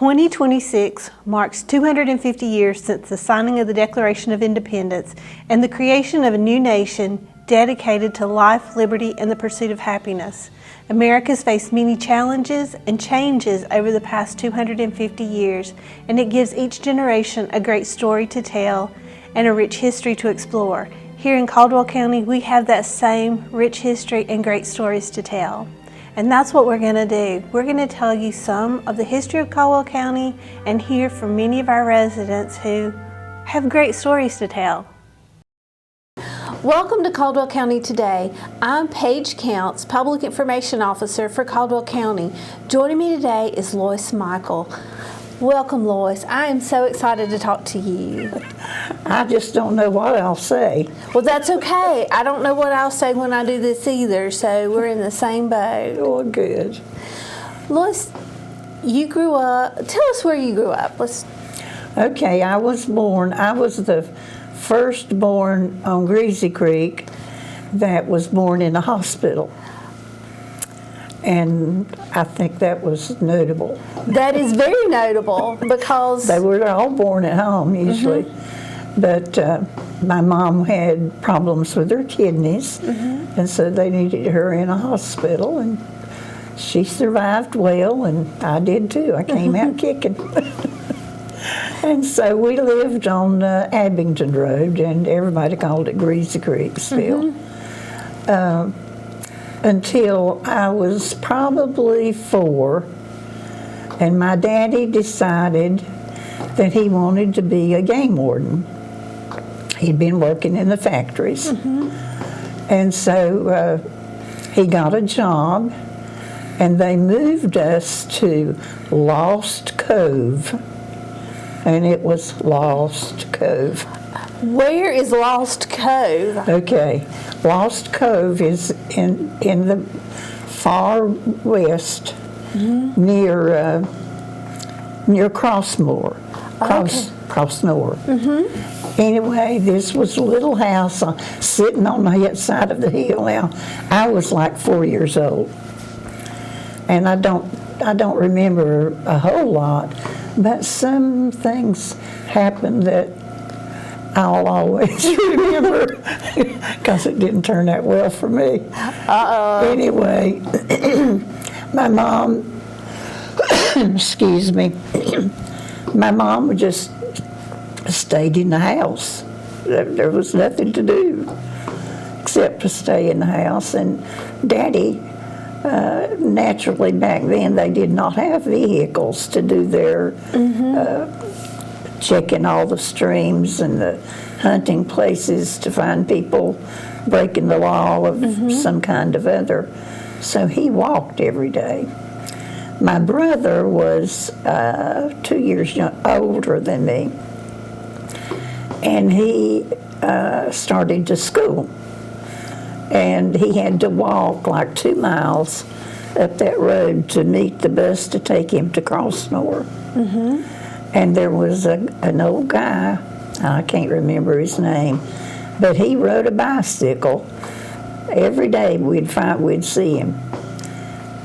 2026 marks 250 years since the signing of the Declaration of Independence and the creation of a new nation dedicated to life, liberty, and the pursuit of happiness. America's faced many challenges and changes over the past 250 years, and it gives each generation a great story to tell and a rich history to explore. Here in Caldwell County, we have that same rich history and great stories to tell. And that's what we're going to do. We're going to tell you some of the history of Caldwell County and hear from many of our residents who have great stories to tell. Welcome to Caldwell County Today. I'm Paige Counts, Public Information Officer for Caldwell County. Joining me today is Lois Mikeal. Welcome, Lois. I am so excited to talk to you. I just don't know what I'll say. Well, that's okay. I don't know what I'll say when I do this either, so we're in the same boat. Oh, good. Lois, you grew up. Tell us where you grew up. Okay, I was the first born on Greasy Creek that was born in a hospital. And I think that was notable. That is very notable because they were all born at home usually. Mm-hmm. But my mom had problems with her kidneys, mm-hmm. and so they needed her in a hospital, and she survived well, and I did too. I came out kicking. And so we lived on Abington Road, and everybody called it Greasy Creek still. Mm-hmm. Until I was probably 4, and my daddy decided that he wanted to be a game warden. He'd been working in the factories. Mm-hmm. And so he got a job, and they moved us to Lost Cove, and it was Lost Cove. Where is Lost Cove? Okay, Lost Cove is in the far west, mm-hmm. near Crossmore, Crossmore. Mm-hmm. Anyway, this was a little house sitting on the side of the hill. Now, I was like 4 years old, and I don't remember a whole lot, but some things happened that I'll always remember because it didn't turn out well for me. Uh-oh. Anyway, my mom, excuse me, my mom just stayed in the house. There was nothing to do except to stay in the house. And Daddy, naturally back then, they did not have vehicles to do their checking all the streams and the hunting places to find people breaking the law of some kind of other. So he walked every day. My brother was 2 years older than me, and he started to school. And he had to walk like 2 miles up that road to meet the bus to take him to Crossmore. Mm-hmm. And there was an old guy, I can't remember his name, but he rode a bicycle. Every day we'd see him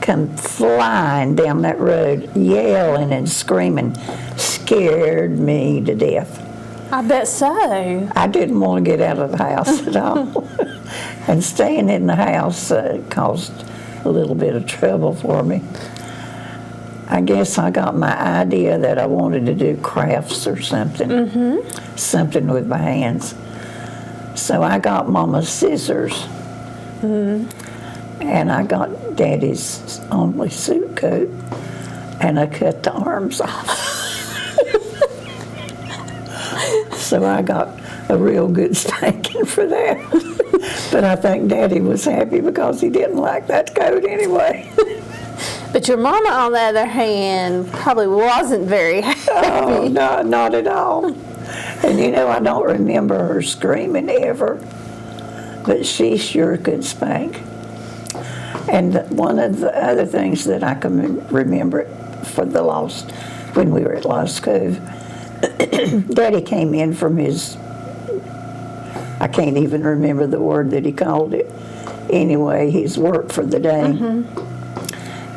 come flying down that road, yelling and screaming. Scared me to death. I bet so. I didn't want to get out of the house at all. And staying in the house caused a little bit of trouble for me. I guess I got my idea that I wanted to do crafts or something, something with my hands. So I got Mama's scissors, and I got Daddy's only suit coat, and I cut the arms off. So I got a real good spanking for that. But I think Daddy was happy because he didn't like that coat anyway. But your mama, on the other hand, probably wasn't very happy. Oh, no, not at all. And I don't remember her screaming ever, but she sure could spank. And one of the other things that I can remember when we were at Lost Cove, Daddy came in from I can't even remember the word that he called it. Anyway, his work for the day. Mm-hmm.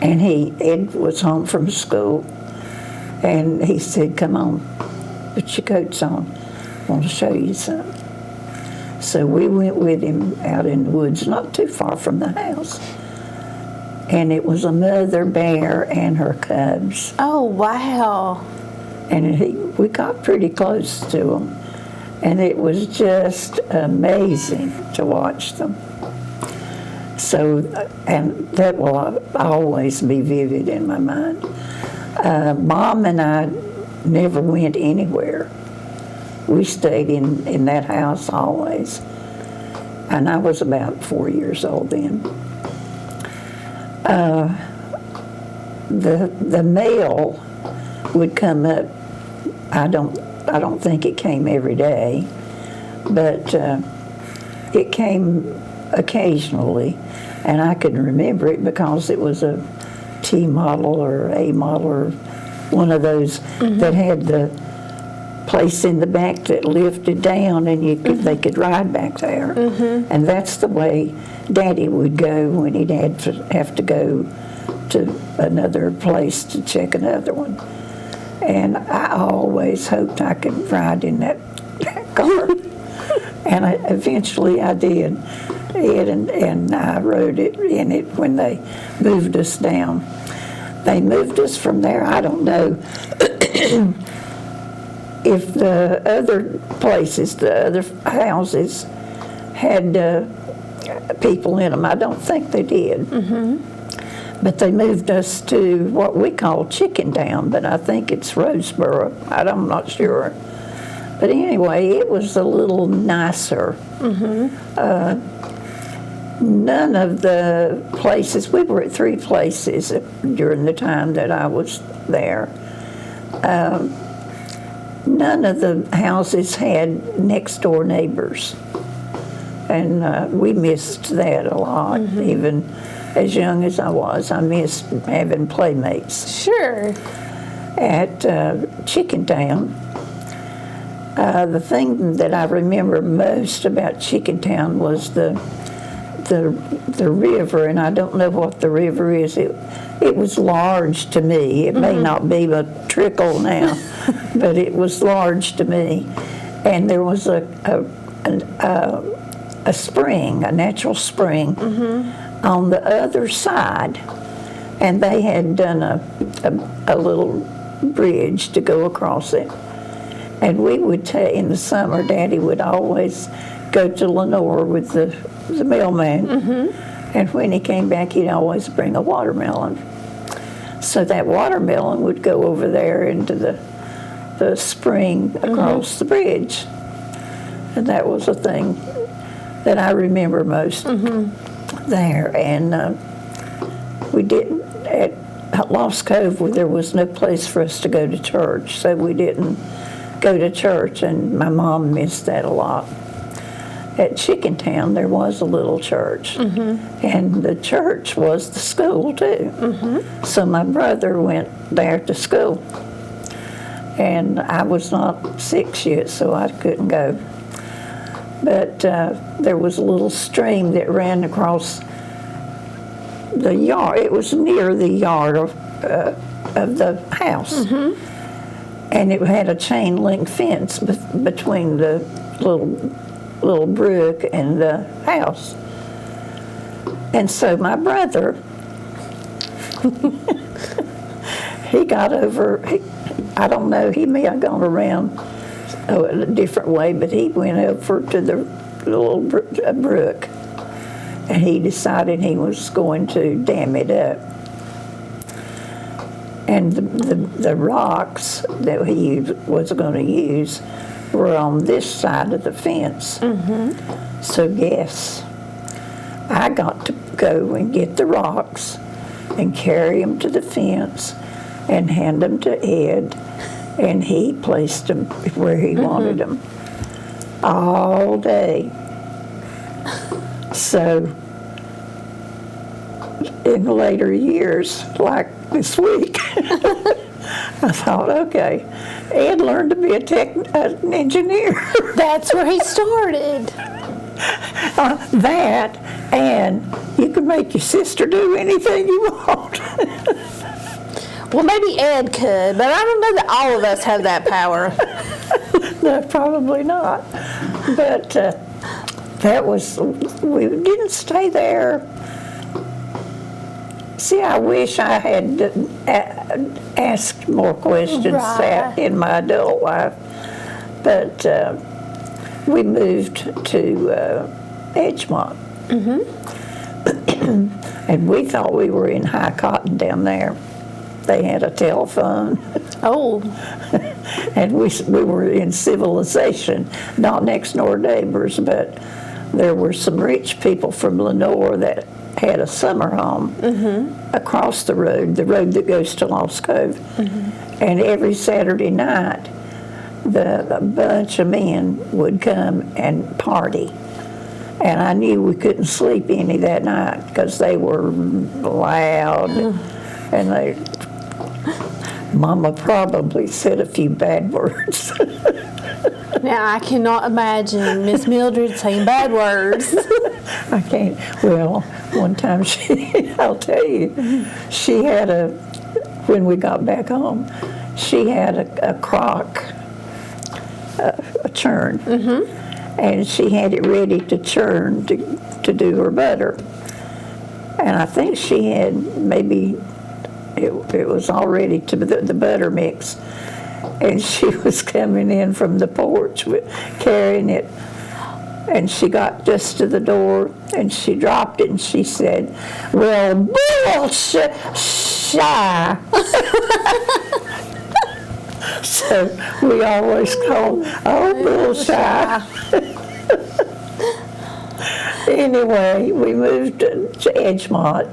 And Ed was home from school, And he said, come on, put your coats on. I want to show you something. So we went with him out in the woods, not too far from the house. And it was a mother bear and her cubs. Oh, wow. And we got pretty close to them. And it was just amazing to watch them. So, and that will always be vivid in my mind. Mom and I never went anywhere. We stayed in that house always. And I was about 4 years old then. The mail would come up. I don't think it came every day, but it came occasionally, and I could remember it because it was a T model or A model or one of those that had the place in the back that lifted down, and they could ride back there. And that's the way Daddy would go when he'd have to go to another place to check another one. And I always hoped I could ride in that car. And eventually I did. And I rode in it when they moved us down. They moved us from there, I don't know if the other places, the other houses had people in them. I don't think they did. But they moved us to what we call Chicken Town, but I think it's Roseboro. I'm not sure. But anyway, it was a little nicer. None of the places, we were at 3 places during the time that I was there. None of the houses had next door neighbors. And we missed that a lot, even as young as I was. I missed having playmates. Sure. At Chicken Town, the thing that I remember most about Chicken Town was the river, and I don't know what the river is. It was large to me. It may not be a trickle now, but it was large to me. And there was a spring, a natural spring, on the other side, and they had done a little bridge to go across it. And we would in the summer, Daddy would always go to Lenore with the mailman, and when he came back, he'd always bring a watermelon. So that watermelon would go over there into the spring across the bridge, and that was a thing that I remember most there. And we didn't, at Lost Cove, there was no place for us to go to church, so we didn't go to church, and my mom missed that a lot. At Chicken Town, there was a little church, and the church was the school too. So my brother went there to school, and I was not 6 yet, so I couldn't go. But there was a little stream that ran across the yard. It was near the yard of the house, and it had a chain link fence between the little brook and the house. And so my brother, he got over, I don't know, he may have gone around a different way, but he went over to the little brook, and he decided he was going to dam it up. And the rocks that he was going to use were on this side of the fence. So yes, I got to go and get the rocks and carry them to the fence and hand them to Ed, and he placed them where he wanted them all day. So in later years, like this week, I thought, okay, Ed learned to be an engineer. That's where he started. That, and you can make your sister do anything you want. Well, maybe Ed could, but I don't know that all of us have that power. No, probably not. But we didn't stay there. See, I wish I had asked more questions in my adult life. But we moved to Edgemont. And we thought we were in High Cotton down there. They had a telephone. Oh. And we were in civilization, not next door neighbors, but there were some rich people from Lenore that had a summer home across the road that goes to Lost Cove. And every Saturday night, a bunch of men would come and party. And I knew we couldn't sleep any that night because they were loud. And Mama probably said a few bad words. Now, I cannot imagine Miss Mildred saying bad words. I can't. Well, one time I'll tell you, she had when we got back home, she had a crock, a churn, and she had it ready to churn to do her butter. And I think she had maybe, it was all ready to the butter mix. And she was coming in from the porch carrying it. And she got just to the door and she dropped it and she said, "Well, bullshit, shy." So we always called, "Oh, bullshy." Anyway, we moved to Edgemont.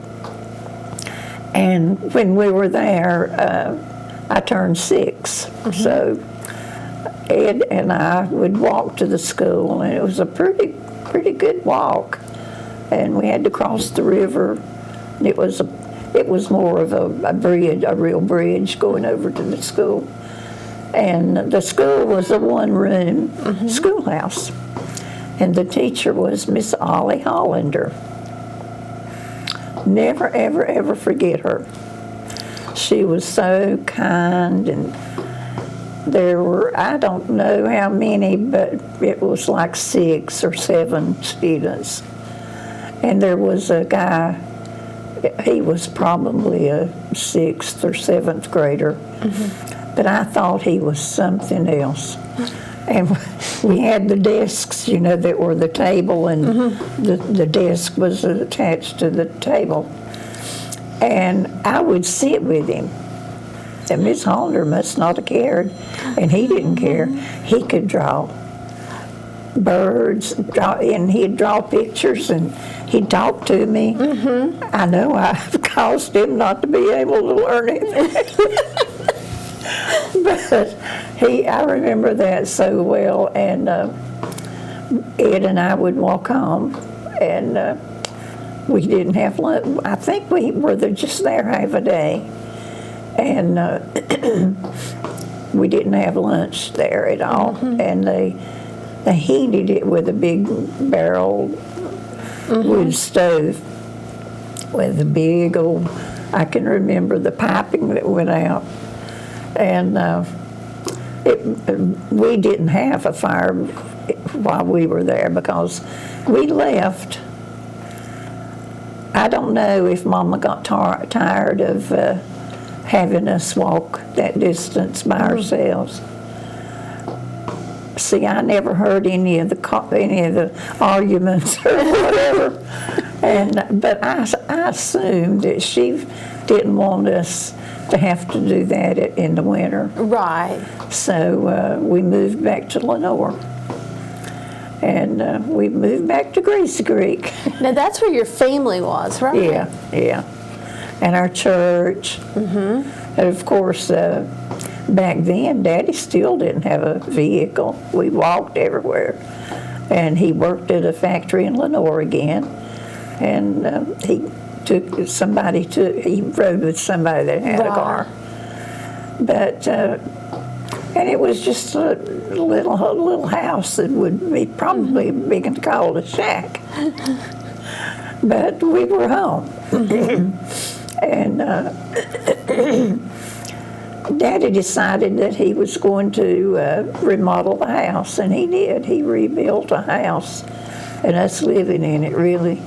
And when we were there, I turned 6. So Ed and I would walk to the school, and it was a pretty good walk. And we had to cross the river. And it was more of a bridge, a real bridge going over to the school. And the school was a one-room schoolhouse. And the teacher was Miss Ollie Hollander. Never, ever, ever forget her. She was so kind, and there were, I don't know how many, but it was like 6 or 7 students. And there was a guy, he was probably a 6th or 7th grader, but I thought he was something else. And we had the desks, that were the table, and the desk was attached to the table. And I would sit with him. And Miss Hollander must not have cared, and he didn't care. He could draw birds, and he'd draw pictures, and he'd talk to me. I know I've caused him not to be able to learn anything. But I remember that so well, and Ed and I would walk home, and we didn't have lunch. I think we were just there half a day, and we didn't have lunch there at all. And they heated it with a big barrel wood stove with a big old, I can remember the piping that went out. And we didn't have a fire while we were there because we left. I don't know if Mama got tired of having us walk that distance by ourselves. See, I never heard any of the arguments or whatever, but I assumed that she didn't want us to have to do that in the winter. Right. So we moved back to Lenore. And we moved back to Greasy Creek. Now that's where your family was, right? Yeah. And our church. And of course, back then, Daddy still didn't have a vehicle. We walked everywhere. And he worked at a factory in Lenore again. And he rode with somebody that had a car. But, and it was just a little house that would be probably big and called a shack. But we were home. And Daddy decided that he was going to remodel the house, and he did. He rebuilt a house, and us living in it, really.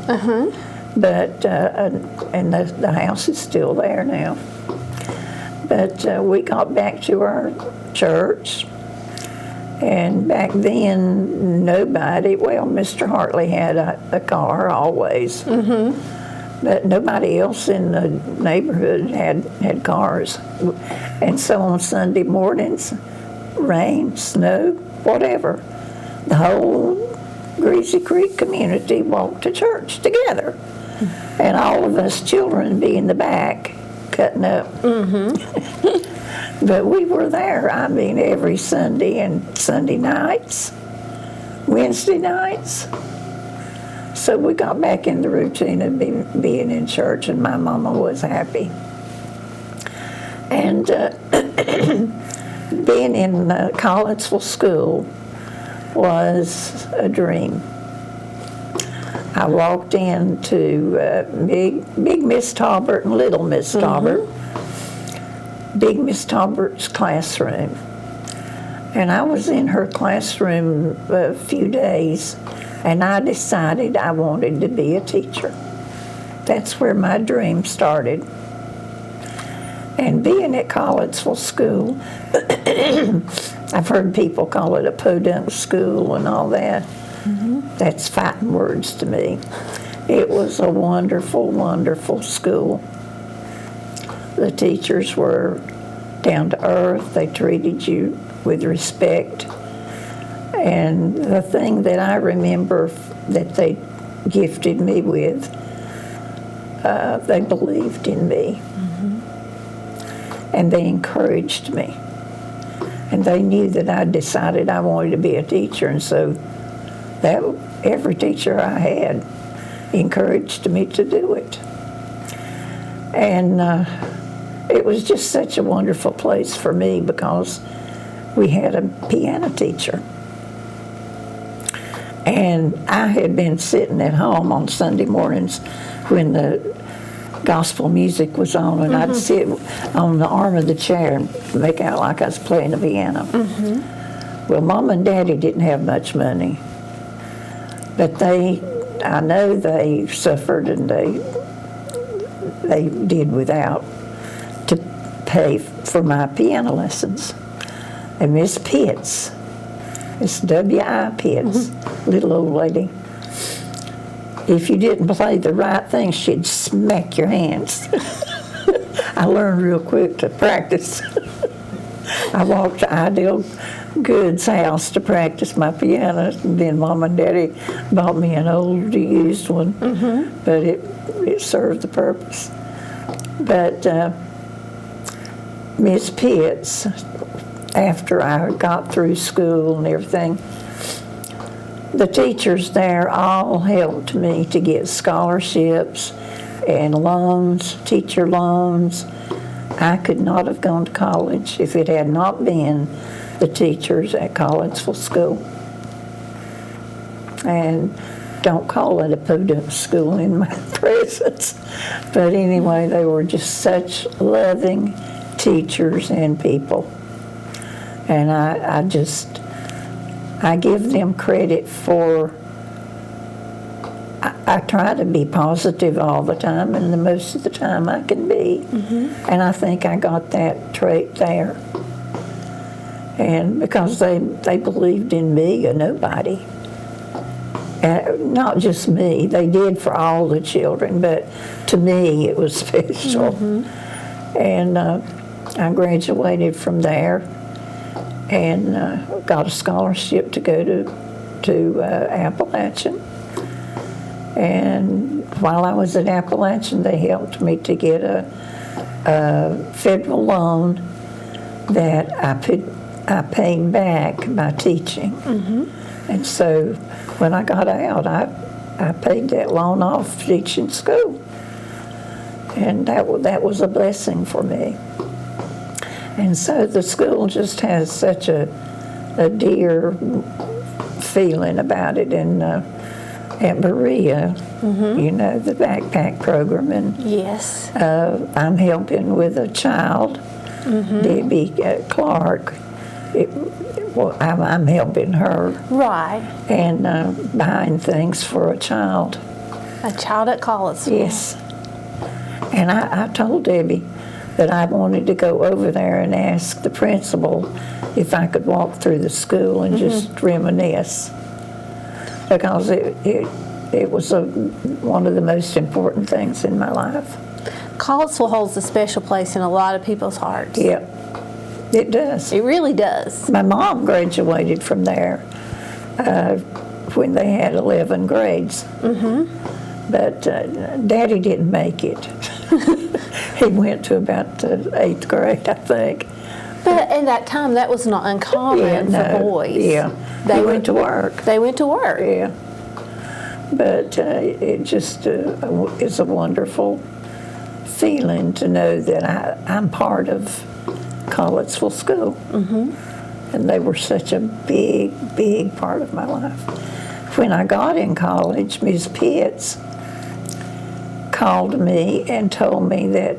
But and the house is still there now. But we got back to our church, and back then nobody. Well, Mr. Hartley had a car always. But nobody else in the neighborhood had cars. And so on Sunday mornings, rain, snow, whatever, the whole Greasy Creek community walked to church together. And all of us children be in the back cutting up. But we were there, I mean, every Sunday and Sunday nights, Wednesday nights. So we got back in the routine of being in church, and my mama was happy. And being in Collinsville School was a dream. I walked into Big Miss Talbert and Little Miss Talbert, Big Miss Talbert's classroom. And I was in her classroom a few days, and I decided I wanted to be a teacher. That's where my dream started. And being at Collinsville School, I've heard people call it a podunk school and all that. That's fighting words to me. It was a wonderful, wonderful school. The teachers were down to earth. They treated you with respect. And the thing that I remember that they gifted me with, they believed in me. And they encouraged me. And they knew that I decided I wanted to be a teacher, and so that every teacher I had encouraged me to do it. And it was just such a wonderful place for me because we had a piano teacher. And I had been sitting at home on Sunday mornings when the gospel music was on, and I'd sit on the arm of the chair and make out like I was playing the piano. Well, Mom and Daddy didn't have much money, but I know they suffered, and they did without to pay for my piano lessons. And Miss Pitts, Miss W.I. Pitts, little old lady, if you didn't play the right thing, she'd smack your hands. I learned real quick to practice. I walked to Ideal Goods' house to practice my piano, and then Mom and Daddy bought me an old used one, but it served the purpose. But Miss Pitts, after I got through school and everything, the teachers there all helped me to get scholarships and loans, teacher loans. I could not have gone to college if it had not been the teachers at Collinsville School. And don't call it a podunk school in my presence. But anyway, they were just such loving teachers and people. And I give them credit for, I try to be positive all the time, and the most of the time I can be. And I think I got that trait there. And because they believed in me, a nobody. And not just me, they did for all the children, but to me it was special. And I graduated from there and got a scholarship to go to Appalachian. And while I was at Appalachian, they helped me to get a federal loan that I paid back by teaching. And so when I got out, I paid that loan off teaching school. And that was a blessing for me. And so the school just has such a dear feeling about it. And at Berea, you know, the backpack program, and Yes. I'm helping with a child Debbie Clark. Well, I'm helping her. Right. And buying things for a child. A child at college. Yes. And I told Debbie that I wanted to go over there and ask the principal if I could walk through the school and just reminisce. Because it was one of the most important things in my life. Collegeville holds a special place in a lot of people's hearts. Yep, it does. It really does. My mom graduated from there when they had 11 grades. But Daddy didn't make it. He went to about 8th grade, I think. But at that time, that was not uncommon for boys. Yeah, they went to work. They went to work. Yeah. But it just is a wonderful feeling to know that I'm part of Collegeville School. And they were such a big, big part of my life. When I got in college, Ms. Pitts called me and told me that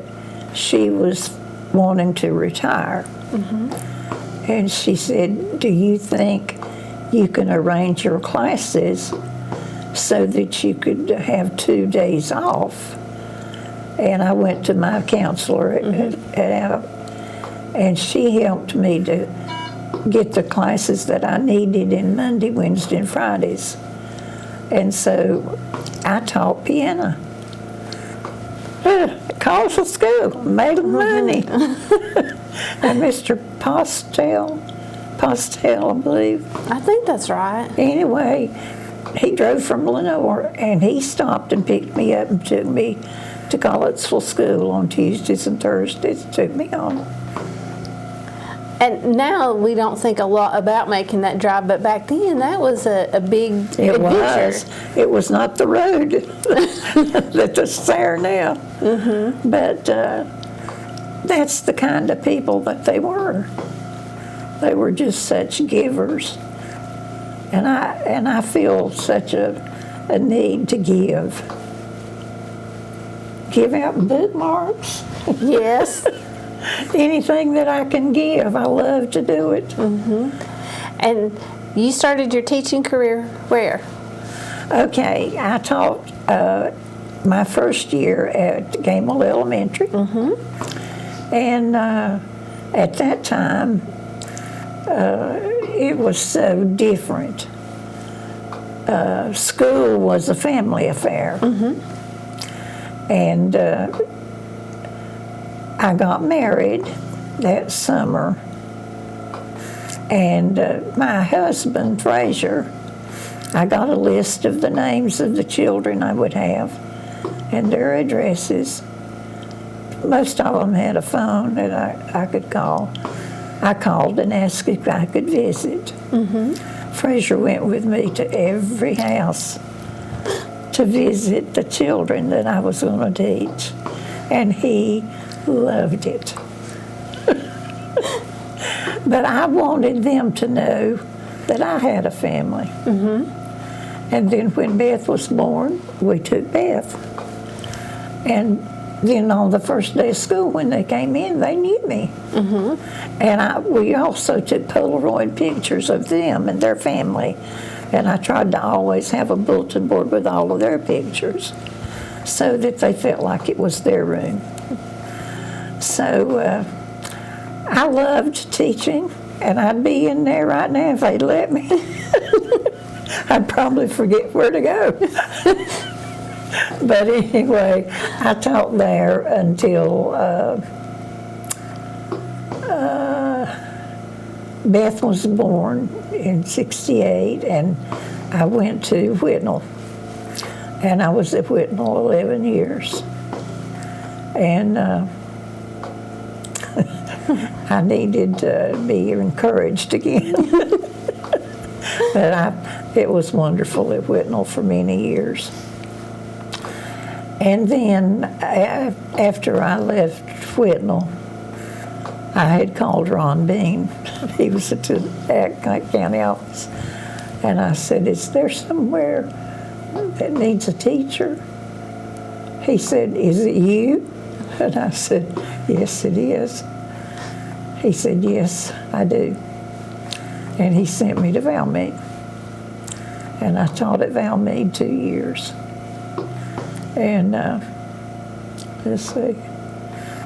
she was wanting to retire. And she said, do you think you can arrange your classes so that you could have 2 days off? And I went to my counselor and she helped me to get the classes that I needed in Monday, Wednesday, and Fridays. And so I taught piano. Collegeville School, made money. And Mr. Postel, I believe. I think that's right. Anyway, he drove from Lenore, and he stopped and picked me up and took me to Collegeville School on Tuesdays and Thursdays, took me home. And now we don't think a lot about making that drive, but back then that was a big adventure. It was not the road that's there now. But that's the kind of people that they were. They were just such givers. And I feel such a need to give. Give out bookmarks. Yes. Anything that I can give, I love to do it. And you started your teaching career where? Okay, I taught my first year at Gamewell Elementary. And at that time, it was so different. School was a family affair. And I got married that summer, and my husband, Frazier, I got a list of the names of the children I would have and their addresses. Most of them had a phone that I could call. I called and asked if I could visit. Frazier went with me to every house to visit the children that I was going to teach, and he loved it. But I wanted them to know that I had a family. And then when Beth was born, we took Beth. And then on the first day of school, when they came in, they knew me. And we also took Polaroid pictures of them and their family. And I tried to always have a bulletin board with all of their pictures so that they felt like it was their room. So I loved teaching, and I'd be in there right now if they'd let me. I'd probably forget where to go. But anyway, I taught there until Beth was born in '68, and I went to Whitnall. And I was at Whitnall 11 years. And I needed to be encouraged again. But it was wonderful at Whitnall for many years. And then after I left Whitnall, I had called Ron Bean. He was at the county office. And I said, is there somewhere that needs a teacher? He said, is it you? And I said, yes, it is. He said, yes, I do. And he sent me to Valmead. And I taught at Valmead 2 years. And let's see.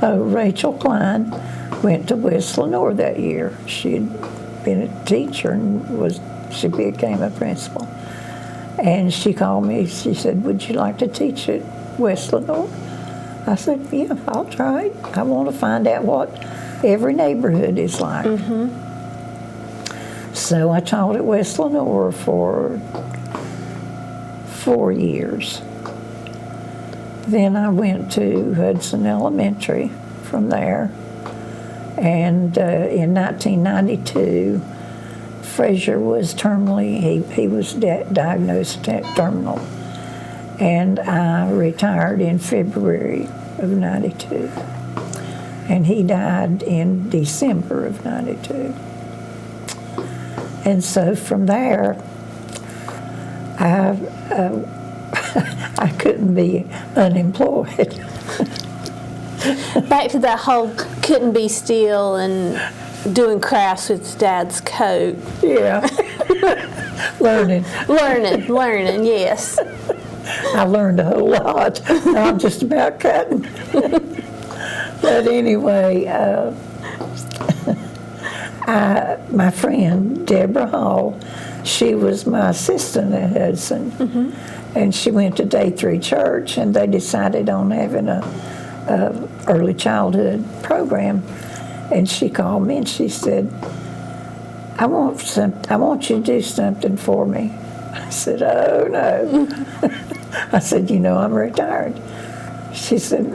Oh, Rachel Klein went to West Lenore that year. She had been a teacher and she became a principal. And she called me, she said, would you like to teach at West Lenore? I said, yeah, I'll try it. I want to find out what every neighborhood is like. So I taught at West Lenore for 4 years. Then I went to Hudson Elementary from there. And in 1992, Frazier was terminally, he was diagnosed terminal. And I retired in February of 92. And he died in December of 92. And so from there, I couldn't be unemployed. Back to that whole couldn't be still and doing crafts with Dad's coat. Yeah. Learning, yes. I learned a whole lot. Now I'm just about cutting. But anyway, my friend Deborah Hall, she was my assistant at Hudson, and she went to Day 3 Church, and they decided on having a early childhood program. And she called me and she said, I want you to do something for me. I said, oh no. I said, you know, I'm retired. She said,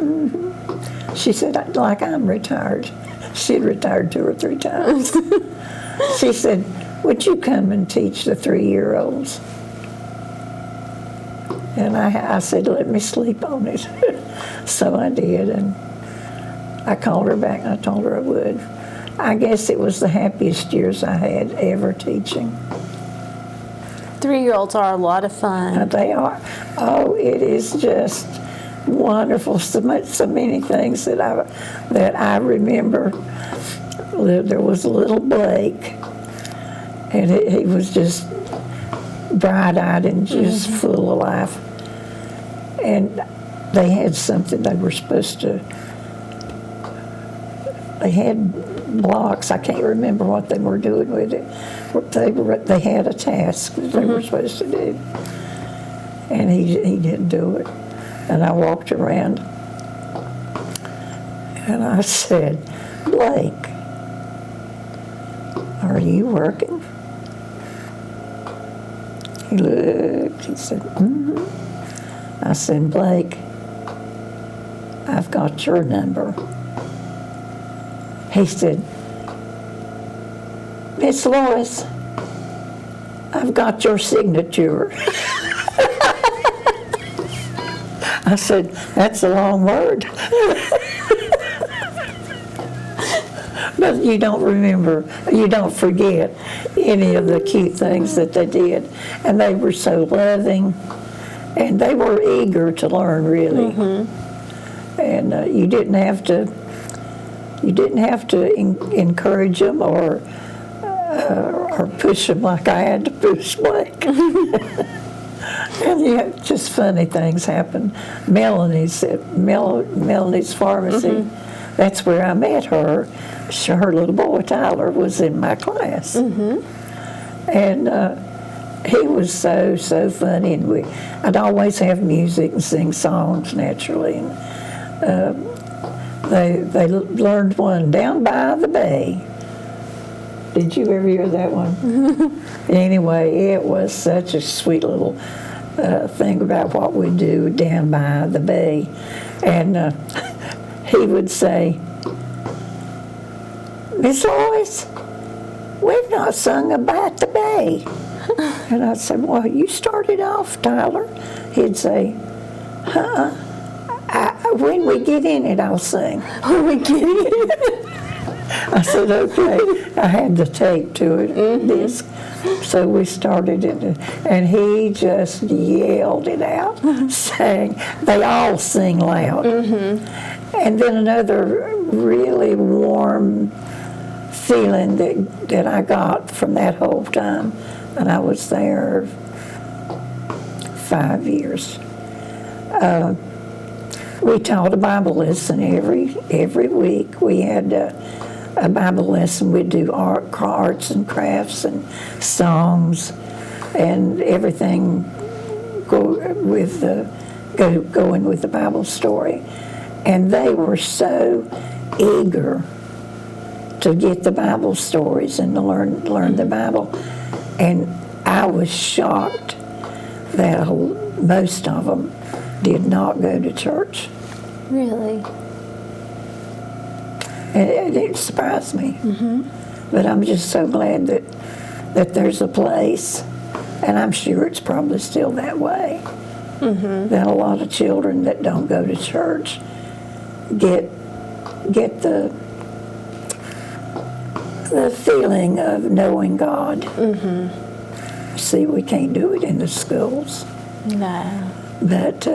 She said, like I'm retired. She'd retired 2 or 3 times. She said, would you come and teach the 3-year-olds? And I said, let me sleep on it. So I did, and I called her back and I told her I would. I guess it was the happiest years I had ever teaching. 3-year-olds are a lot of fun. They are. Oh, it is just wonderful. So many things that I remember. There was a little Blake, and he was just bright-eyed and just full of life. And they had something they were supposed to. They had blocks. I can't remember what they were doing with it. They had a task that they were supposed to do, and he didn't do it. And I walked around, and I said, Blake, are you working? He looked. He said, I said, Blake, I've got your number. He said, Miss Lois, I've got your signature. I said, that's a long word. But you don't forget any of the cute things that they did. And they were so loving, and they were eager to learn, really. And you didn't have to encourage them or push them like I had to push Blake. And yeah, just funny things happen. Melanie's pharmacy, that's where I met her. Her little boy, Tyler, was in my class. And he was so funny. And I'd always have music and sing songs, naturally. And they learned one, Down by the Bay. Did you ever hear that one? Anyway, it was such a sweet little thing about what we do down by the bay. And he would say, Miss Lois, we've not sung about the bay. And I'd say, well, you started off, Tyler. He'd say, when we get in it, I'll sing. When we get in it? I said, okay. I had the tape to it, disc. So we started it, and he just yelled it out, sang. They all sing loud. And then another really warm feeling that I got from that whole time, and I was there 5 years. We taught a Bible lesson every week. We had a Bible lesson. We'd do arts and crafts and songs and everything going with the Bible story. And they were so eager to get the Bible stories and to learn the Bible. And I was shocked that most of them did not go to church. Really? And it surprised me. But I'm just so glad that there's a place, and I'm sure it's probably still that way, that a lot of children that don't go to church get the feeling of knowing God. See, we can't do it in the schools. No. But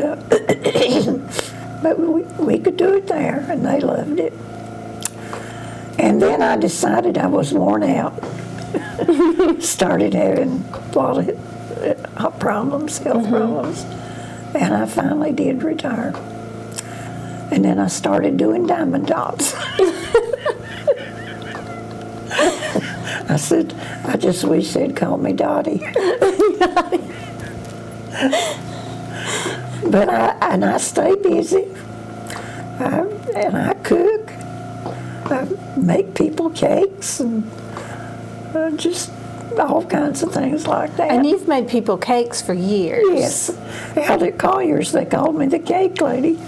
but we could do it there, and they loved it. And then I decided I was worn out. Started having a lot of health problems, and I finally did retire. And then I started doing diamond dots. I said, I just wish they'd call me Dottie. But I stay busy, and I cook. I make people cakes and just all kinds of things like that. And you've made people cakes for years. Yes. Out at Collier's, they called me the cake lady.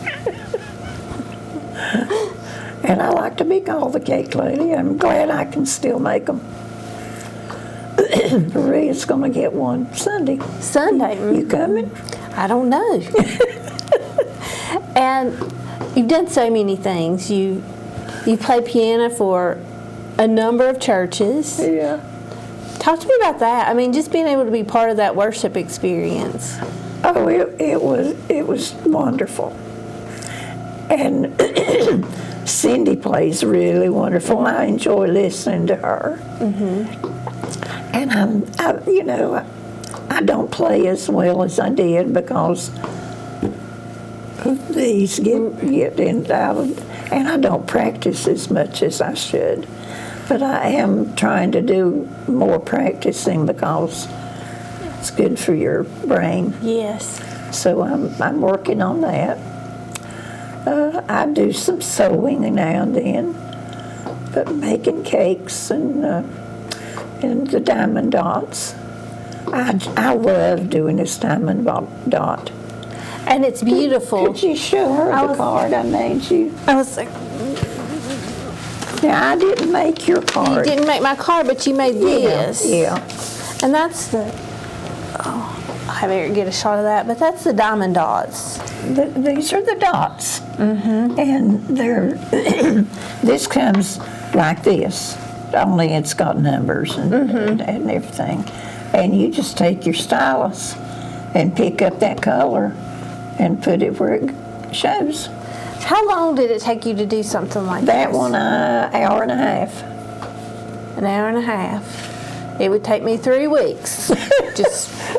And I like to be called the cake lady. I'm glad I can still make them. Maria's going to get one Sunday. Sunday? You coming? I don't know. And you've done so many things. You play piano for a number of churches. Yeah. Talk to me about that. I mean, just being able to be part of that worship experience. Oh, it was wonderful. And Cindy plays really wonderful. I enjoy listening to her. And I don't play as well as I did because these get in out, and I don't practice as much as I should. But I am trying to do more practicing because it's good for your brain. Yes. So I'm working on that. I do some sewing now and then, but making cakes and the diamond dots. I love doing this diamond dot. And it's beautiful. Could you show her the card I made you? I was like, Now, I didn't make your card. you didn't make my card, but you made this. Yeah. And that's the, I better get a shot of that, but that's the diamond dots. These are the dots. And they're, this comes like this, only it's got numbers and everything. And you just take your stylus and pick up that color and put it where it shows. How long did it take you to do something like That this? one, hour and a half. An hour and a half. It would take me 3 weeks.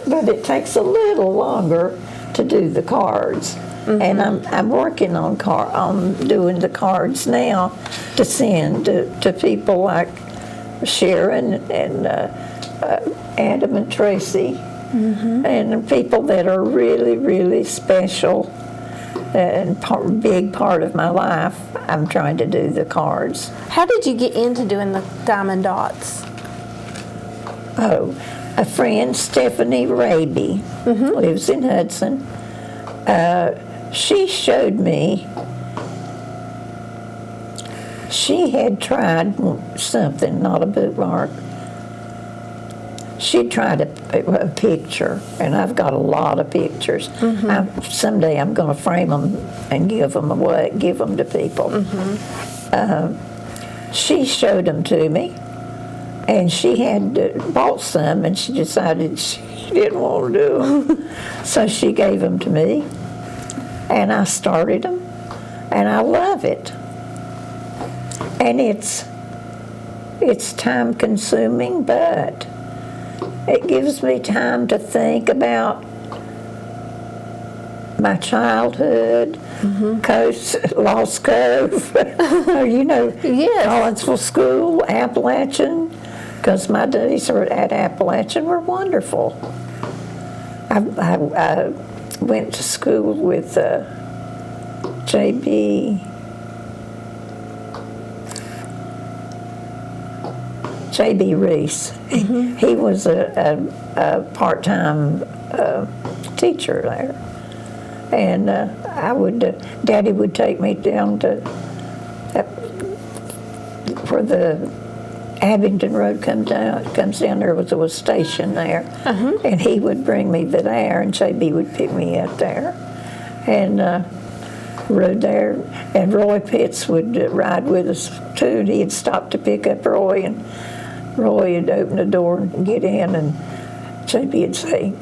But it takes a little longer to do the cards. And I'm working on doing the cards now to send to people like Sharon and Adam and Tracy, and people that are really, really special and big part of my life. I'm trying to do the cards. How did you get into doing the diamond dots? Oh, a friend, Stephanie Raby, lives in Hudson. She showed me. She had tried something, not a bootmark. She tried a picture, and I've got a lot of pictures. Someday I'm going to frame them and give them away, give them to people. She showed them to me, and she had bought some, and she decided she didn't want to do them. So she gave them to me, and I started them, and I love it. And it's it's time consuming, but it gives me time to think about my childhood, Lost Cove, Yes. Collinsville School, Appalachian, because my days at Appalachian were wonderful. I went to school with J.B. Reese. He was a part-time teacher there. And Daddy would take me down to where the Abingdon Road comes down. There was a station there, and he would bring me there, and JB would pick me up there, and rode there. And Roy Pitts would ride with us too, and he'd stop to pick up Roy, and Roy would open the door and get in, and JB would say,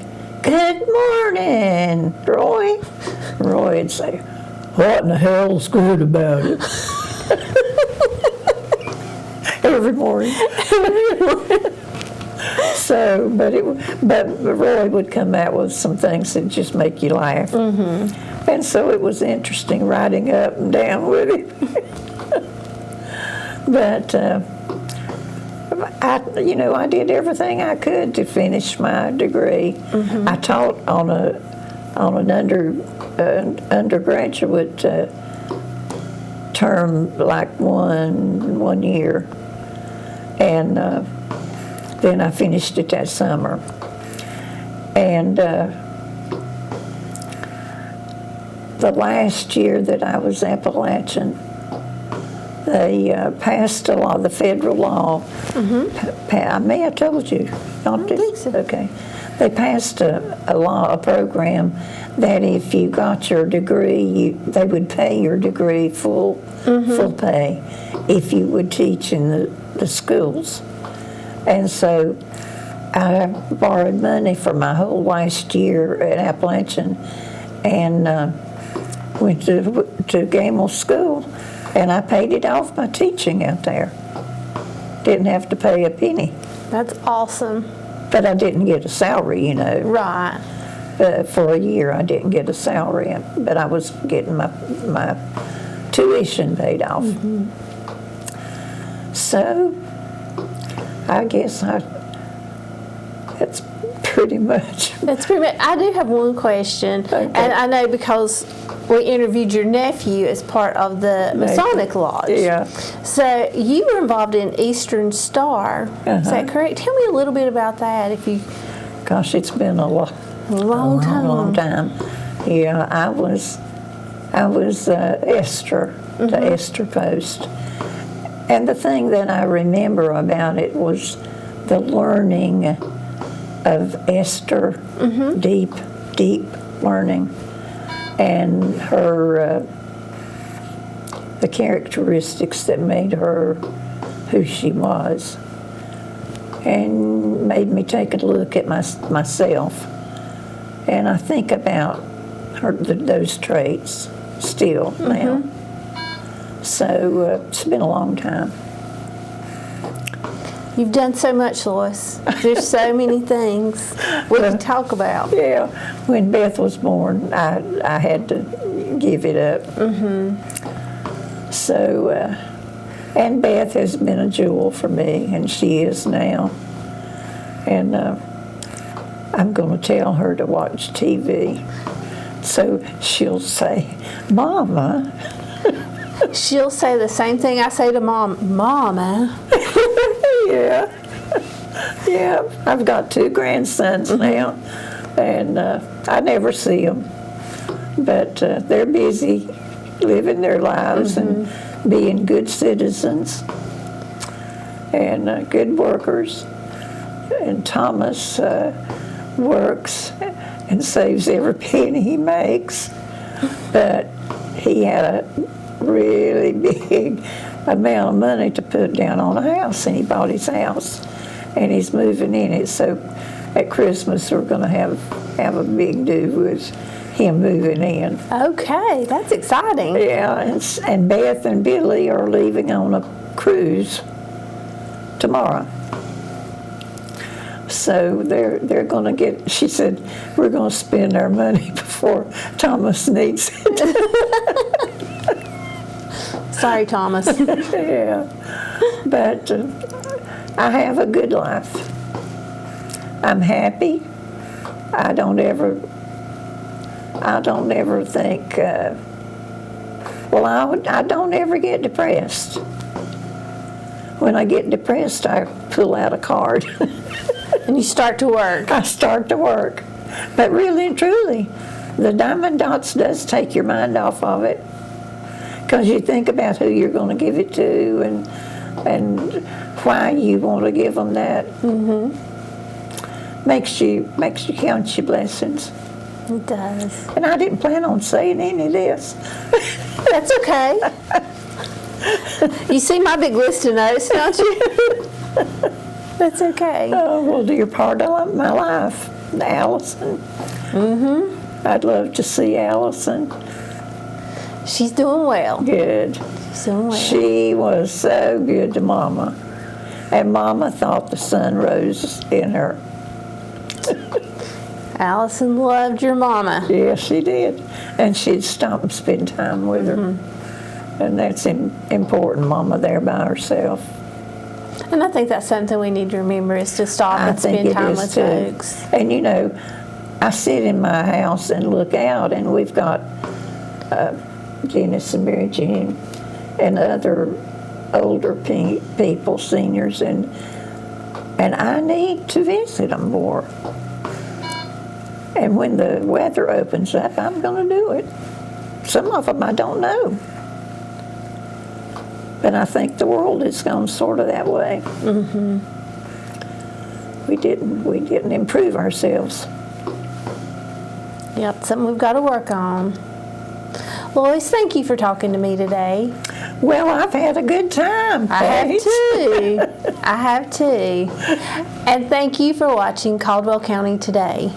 "Good morning, Roy." Roy would say, "What in the hell's good about it?" Every morning. So, but Roy would come out with some things that just make you laugh. And so it was interesting riding up and down with him. But I did everything I could to finish my degree. I taught on an undergraduate term, like one year, and then I finished it that summer. And the last year that I was Appalachian, they passed a law, the federal law. I may have told you. I don't think so. Okay. They passed a program that if you got your degree, they would pay your degree full pay if you would teach in the schools. And so I borrowed money for my whole last year at Appalachian and went to Gamble School, and I paid it off by teaching out there. Didn't have to pay a penny. That's awesome. But I didn't get a salary, Right. For a year, I didn't get a salary, but I was getting my tuition paid off. So, I guess that's pretty much. That's pretty much. I do have one question, Okay. and I know because we interviewed your nephew as part of the Masonic Lodge. Yeah. So you were involved in Eastern Star. Is that correct? Tell me a little bit about that, if you. Gosh, it's been a long time. Yeah, I was Esther, the Esther post. And the thing that I remember about it was the learning of Esther, deep learning, and her the characteristics that made her who she was, and made me take a look at myself. And I think about those traits still now. So it's been a long time. You've done so much, Lois. There's so many things we can talk about. Yeah, when Beth was born, I had to give it up. So, and Beth has been a jewel for me, and she is now. And I'm going to tell her to watch TV. So she'll say, "Mama." She'll say the same thing I say to Mom, "Mama." Yeah. Yeah, I've got 2 grandsons now, and I never see them. But they're busy living their lives and being good citizens and good workers. And Thomas works and saves every penny he makes, but he had a really big amount of money to put down on a house, and he bought his house, and he's moving in it. So at Christmas we're going to have a big do with him moving in. Okay, that's exciting. Yeah, and Beth and Billy are leaving on a cruise tomorrow. So they're going to get, she said, we're going to spend our money before Thomas needs it. Sorry, Thomas. Yeah. But I have a good life. I'm happy. I don't ever think, I don't ever get depressed. When I get depressed, I pull out a card. And you start to work. I start to work. But really and truly, the diamond dots does take your mind off of it. Because you think about who you're going to give it to and why you want to give them that. Mm-hmm. Makes you count your blessings. It does. And I didn't plan on saying any of this. That's okay. You see my big list of notes, don't you? That's okay. Oh, well, dear part of my life, Allison. Mm-hmm. I'd love to see Allison. She's doing well. Good. She's doing well. She was so good to Mama. And Mama thought the sun rose in her. Allison loved your mama. Yes, she did. And she'd stop and spend time with her. And that's important, Mama there by herself. And I think that's something we need to remember is to stop and spend time with folks. And you know, I sit in my house and look out, and we've got Dennis and Mary Jean and other older people, seniors, and I need to visit them more. And when the weather opens up, I'm going to do it. Some of them I don't know. But I think the world has gone sort of that way. Mm-hmm. We didn't improve ourselves. Yep, something we've got to work on. Lois, thank you for talking to me today. Well, I've had a good time. I have too. I have too. And thank you for watching Caldwell County Today.